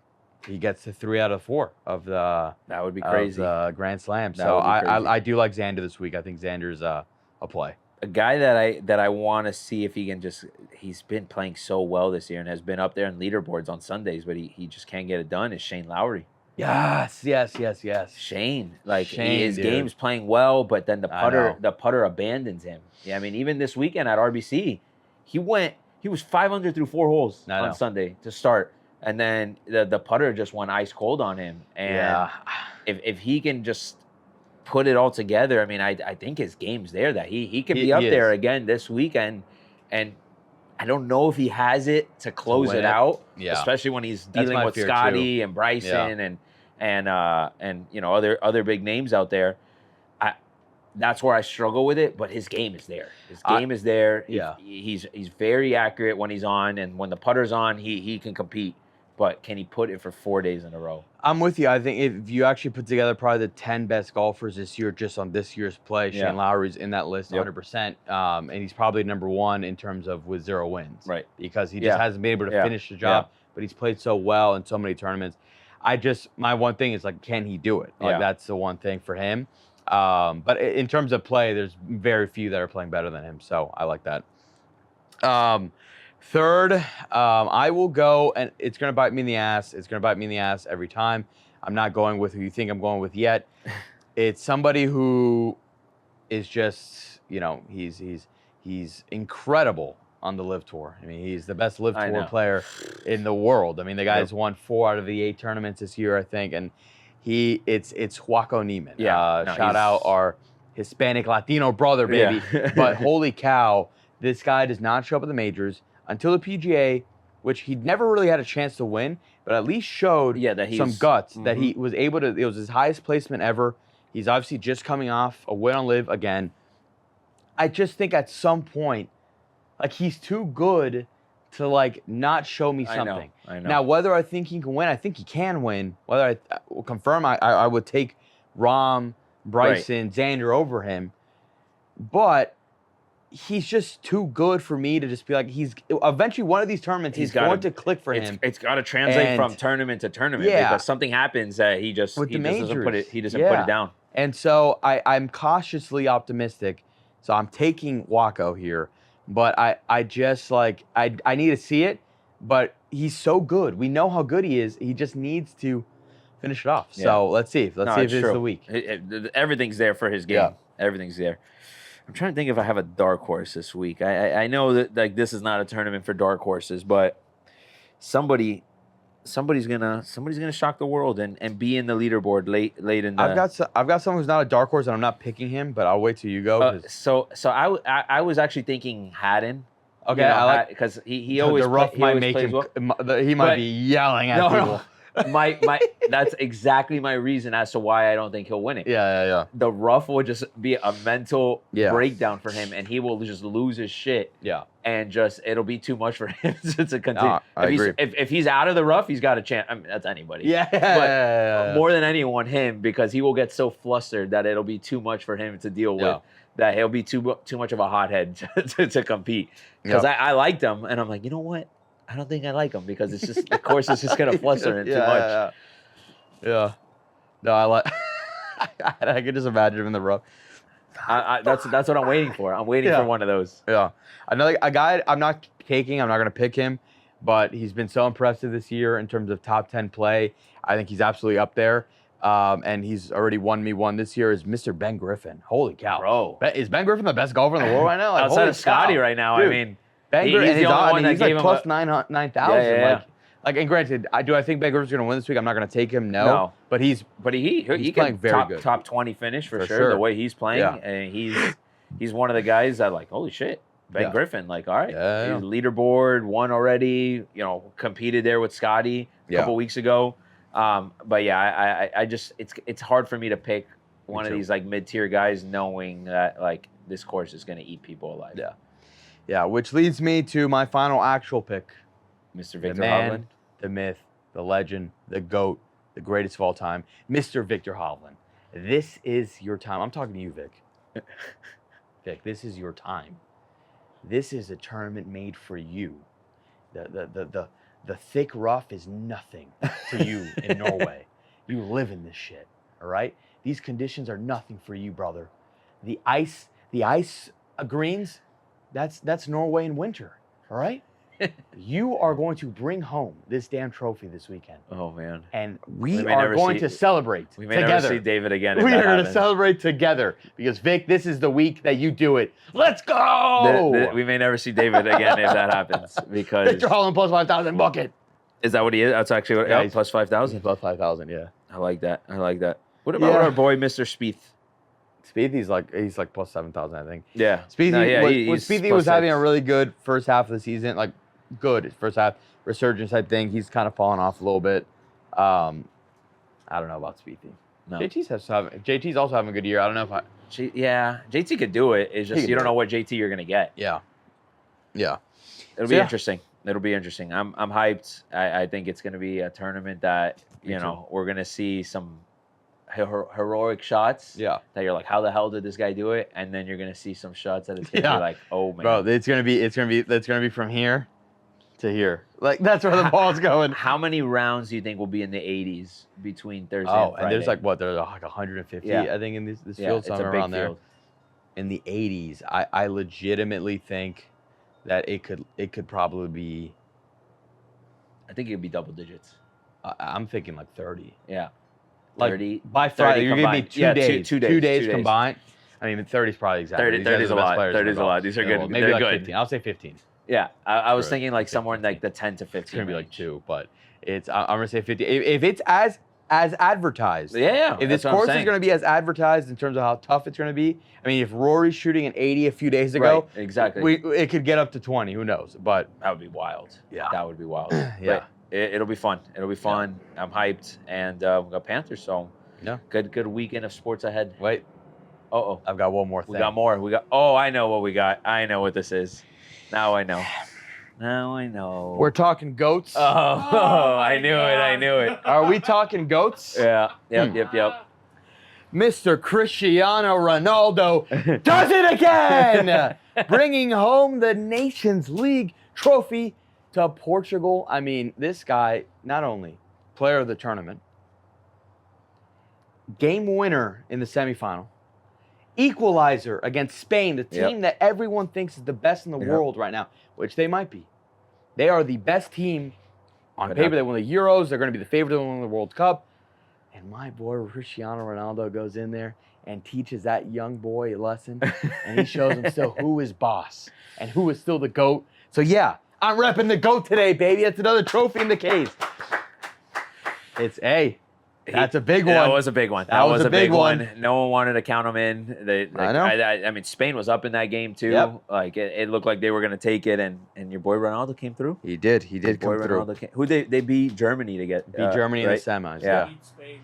3 out of 4 of the that would be crazy Grand Slam. So I do like Xander this week. I think Xander's a play. A guy that I want to see if he can he's been playing so well this year and has been up there in leaderboards on Sundays, but he just can't get it done is Shane Lowry. Yes. Shane, his game's playing well, but then the putter abandons him. Yeah, I mean, even this weekend at RBC, he was 5 under through 4 holes on Sunday to start, and then the putter just went ice cold on him. And if he can just put it all together, I mean, I think his game's there, that he can be up there again this weekend, and I don't know if he has it to close it out, especially when he's dealing with Scotty and Bryson and other big names out there. That's where I struggle with it, but his game is there. His game is there. He's very accurate when he's on, and when the putter's on, he can compete. But can he put it for 4 days in a row? I'm with you. I think if you actually put together probably the 10 best golfers this year, just on this year's play, Shane Lowry's in that list 100%. And he's probably number 1 in terms of with 0 wins. Right. Because he just hasn't been able to finish the job, but he's played so well in so many tournaments. My one thing is, like, can he do it? Like, that's the one thing for him. But in terms of play, there's very few that are playing better than him. So I like that. Third, I will go, and it's going to bite me in the ass. It's going to bite me in the ass every time. I'm not going with who you think I'm going with yet. It's somebody who is just, he's incredible on the LIV Tour. I mean, he's the best LIV Tour player in the world. I mean, the guy's won 4 out of the 8 tournaments this year, I think, and it's Joaco Niemann. Shout out our Hispanic Latino brother, baby. Yeah. But holy cow, this guy does not show up at the majors until the PGA, which he'd never really had a chance to win, but at least showed some guts, that he was able to. It was his highest placement ever. He's obviously just coming off a win on LIV again. I just think at some point, like, he's too good to, like, not show me something. I know. Now, whether I think he can win, I think he can win. Whether I will confirm, I would take Rahm, Bryson, Xander over him. But he's just too good for me to just be like, eventually one of these tournaments, he's going to click for him. It's got to translate from tournament to tournament, because something happens that he doesn't put it down. And so I'm cautiously optimistic. So I'm taking Joaco here, but I just like, I need to see it, but he's so good. We know how good he is. He just needs to finish it off. Yeah. So let's see. Let's see if this is the week. Everything's there for his game. Yeah. Everything's there. I'm trying to think if I have a dark horse this week. I know that, like, this is not a tournament for dark horses, but somebody's gonna shock the world and be in the leaderboard late in the. I've got someone who's not a dark horse, and I'm not picking him, but I'll wait till you go. So I was actually thinking Haddon. Okay, I like, because he always the rough he might always make plays him. Well. He might be yelling at people. No. my that's exactly my reason as to why I don't think he'll win it. Yeah. The rough will just be a mental breakdown for him, and he will just lose his shit. Yeah. And it'll be too much for him to continue. I agree. If he's out of the rough, he's got a chance. I mean, that's anybody. Yeah. But more than anyone, him, because he will get so flustered that it'll be too much for him to deal with. That he'll be too much of a hothead to compete. Because I liked him, and I'm like, you know what? I don't think I like him, because it's just the course is just gonna fluster him too much. Yeah. No, I like. I could just imagine him in the rough. That's what I'm waiting for. I'm waiting for one of those. Yeah. Another a guy I'm not gonna pick him, but he's been so impressive this year in terms of top 10 play. I think he's absolutely up there. And he's already won me one this year, is Mr. Ben Griffin. Holy cow. Bro. Is Ben Griffin the best golfer in the world right now? Like, outside of Scotty right now, dude. I mean. Ben Griffin, he's like plus 9,000. Yeah. Like, and granted, do I think Ben Griffin's going to win this week? I'm not going to take him. No. But he's playing very good. Top 20 finish for sure. The way he's playing, and he's one of the guys that, like, holy shit, Ben Griffin. Like, all right, he's leaderboard, won already. Competed there with Scotty a couple weeks ago. But yeah, I just it's hard for me to pick one of these, like, mid-tier guys, knowing that, like, this course is going to eat people alive. Yeah, which leads me to my final actual pick. Mr. Victor Hovland. The myth, the legend, the GOAT, the greatest of all time, Mr. Victor Hovland. This is your time. I'm talking to you, Vic. Vic, this is your time. This is a tournament made for you. The thick rough is nothing to you in Norway. You live in this shit, all right? These conditions are nothing for you, brother. The ice greens, that's Norway in winter, all right? You are going to bring home this damn trophy this weekend. Oh, man. And we are going to celebrate together. We may never see David again. We are going to celebrate together because, Vic, this is the week that you do it. Let's go! We may never see David again if that happens. Because Victor Hovland plus 5,000 bucket. Is that what he is? That's actually what, he's plus 5,000? Plus 5,000, yeah. I like that. What about our boy, Mr. Spieth? Spieth, he's like plus 7,000, I think. Yeah. Spieth was having a really good first half of the season, like good first half resurgence type thing. He's kind of fallen off a little bit. I don't know about Spieth. No. JT's also having a good year. I don't know if JT could do it. It's just you don't know what JT you're gonna get. Yeah. It'll be interesting. I'm hyped. I think it's gonna be a tournament that we're gonna see some heroic shots. Yeah. That you're like, how the hell did this guy do it? And then you're gonna see some shots that it's gonna be like, oh man. Bro, it's gonna be from here to here. Like, that's where the ball's going. How many rounds do you think will be in the 80s between Thursday and Friday? And there's like 150, I think, in this field, somewhere around there. In the 80s, I legitimately think that it could probably be. I think it could be double digits. I'm thinking like 30. Yeah. Like 30 by Friday, you're giving me 2 days. 2 days. 2 days combined. I mean, 30 is probably exactly. 30 is a lot. 30 is a lot. These are good. Maybe They're like good. 15. I'll say 15. Yeah, I was thinking like somewhere in like the 10 to 15. It's gonna be like 2, but I'm gonna say 50. If it's as advertised. Yeah. If this course is gonna be as advertised in terms of how tough it's gonna be, I mean, if Rory's shooting an 80 a few days ago, right, exactly. It could get up to 20. Who knows? But that would be wild. Yeah. That would be wild. Yeah. But it'll be fun. It'll be fun. Yeah. I'm hyped, and we got Panthers, so yeah, good weekend of sports ahead. Wait. Uh-oh. I've got one more thing. We got more. Oh, I know what we got. I know what this is. Now I know. Now I know. We're talking goats. Oh, I knew it. Are we talking goats? Yeah. Yep. Mr. Cristiano Ronaldo does it again, bringing home the Nations League trophy to Portugal. I mean, this guy, not only player of the tournament, game winner in the semifinal, equalizer against Spain, the team that everyone thinks is the best in the world right now, which they might be. They are the best team on paper. They won the Euros. They're going to be the favorite to win the World Cup. And my boy Cristiano Ronaldo goes in there and teaches that young boy a lesson. And he shows him still who is boss and who is still the GOAT. So yeah, I'm repping the GOAT today, baby. That's another trophy in the case. That's a big one. That was a big one. That was a big one. No one wanted to count them in. I know. I mean, Spain was up in that game too. Yep. Like it looked like they were going to take it, and your boy Ronaldo came through. He did come through. Who they beat Germany to get Germany in the semis. Yeah. Beat Spain.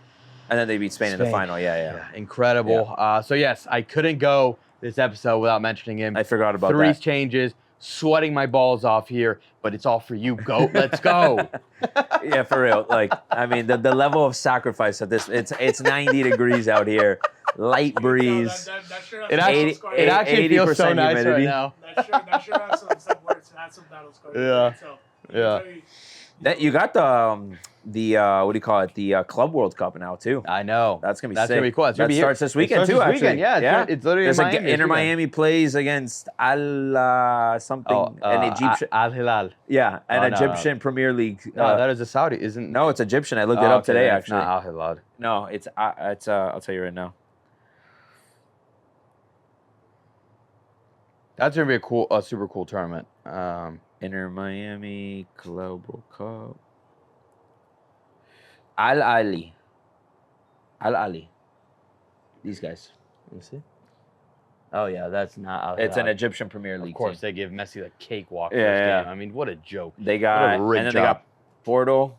And then they beat Spain in the final. Yeah. Incredible. Yeah. So yes, I couldn't go this episode without mentioning him. I forgot about Three that. changes, sweating my balls off here, but it's all for you, GOAT. Let's go. Yeah, for real. Like, I mean, the level of sacrifice of this, it's 90 degrees out here, light breeze. It actually feels so nice humidity. right now. That sure has some battle scars. Yeah. So, You got the what do you call it? The Club World Cup now too. I know. That's gonna be That's sick. gonna be cool. That's gonna that be starts this weekend too. Actually, Yeah. It's literally in Miami. Inter Miami plays against Al something, an Egyptian. Al Hilal. Yeah, an no. Egyptian Premier League. No, that is a Saudi, isn't? No, it's Egyptian. I looked it up today. Actually, not Al Hilal. No, it's I'll tell you right now. That's gonna be a super cool tournament. Inter Miami Club World Cup. Al Ali. These guys. Let me see. Oh yeah, that's not Al Hilal. It's an Egyptian Premier League. Of course, team. they give Messi the cakewalk. Yeah. Game. I mean, what a joke. They got they got Porto.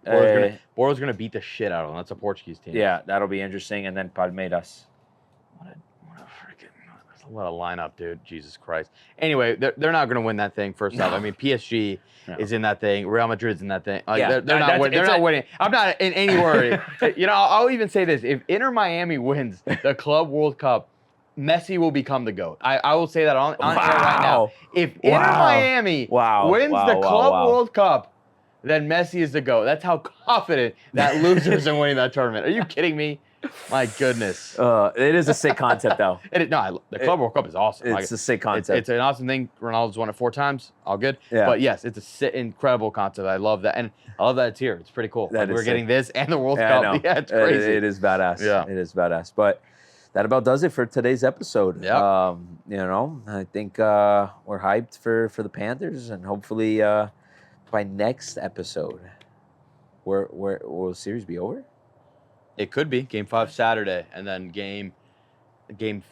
Bordeaux's gonna beat the shit out of them. That's a Portuguese team. Yeah, that'll be interesting. And then Palmeiras. What a freaking. What a lineup, dude. Jesus Christ. Anyway, they're not going to win that thing, first off. I mean, PSG is in that thing. Real Madrid's in that thing. Like, they're not winning. I'm not in any worry. I'll even say this. If Inter Miami wins the Club World Cup, Messi will become the GOAT. I will say that on air right now. If Inter Miami wins the Club World Cup, then Messi is the GOAT. That's how confident that loser's in winning that tournament. Are you kidding me? My goodness. It is a sick concept, though. The Club World Cup is awesome. It's a sick concept. It's an awesome thing. Ronaldo's won it 4 times. All good. Yeah. But yes, it's an incredible concept. I love that. And I love that it's here. It's pretty cool. We're getting this and the World Cup. I know. Yeah, it's crazy. It is badass. Yeah. It is badass. But that about does it for today's episode. Yeah. I think we're hyped for the Panthers, and hopefully by next episode, will the series be over? It could be. Game 5 Saturday, and then game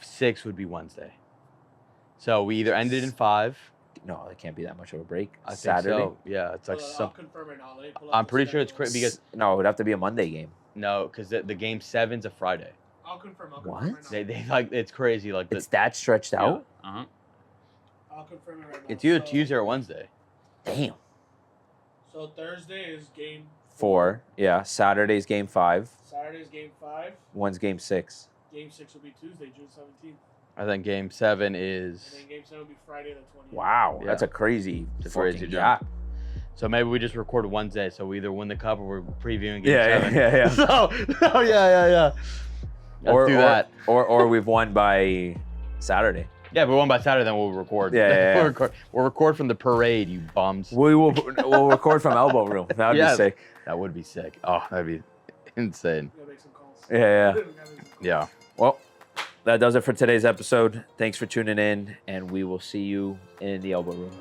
6 would be Wednesday. So we either ended in 5. No, it can't be that much of a break. I Saturday. think so. Yeah, it's like I'll confirm it now. I'm pretty sure it's because No, it would have to be a Monday game. no, because the game 7's a Friday. I'll confirm. What? Right now. They like it's crazy. Like It's that stretched out? Uh-huh. I'll confirm it right now. It's either So- Tuesday or Wednesday. Damn. So Thursday is game 4. Yeah. Saturday's game 5. Saturday's game 5. One's game 6. Game 6 will be Tuesday, June 17th. I think game 7 And is. then game 7 will be Friday the 20th. Wow. Yeah. That's a crazy crazy gap. So maybe we just record Wednesday, so we either win the cup or we're previewing game Yeah, 7. yeah. Yeah. Let's do that. Or we've won by Saturday. Yeah, but one by Saturday, then we'll record. Yeah. We'll record from the parade, you bums. We'll record from Elbow Room. That would be sick. That would be sick. Oh, that'd be insane. Gotta make some calls. Yeah. Well, that does it for today's episode. Thanks for tuning in, and we will see you in the Elbow Room.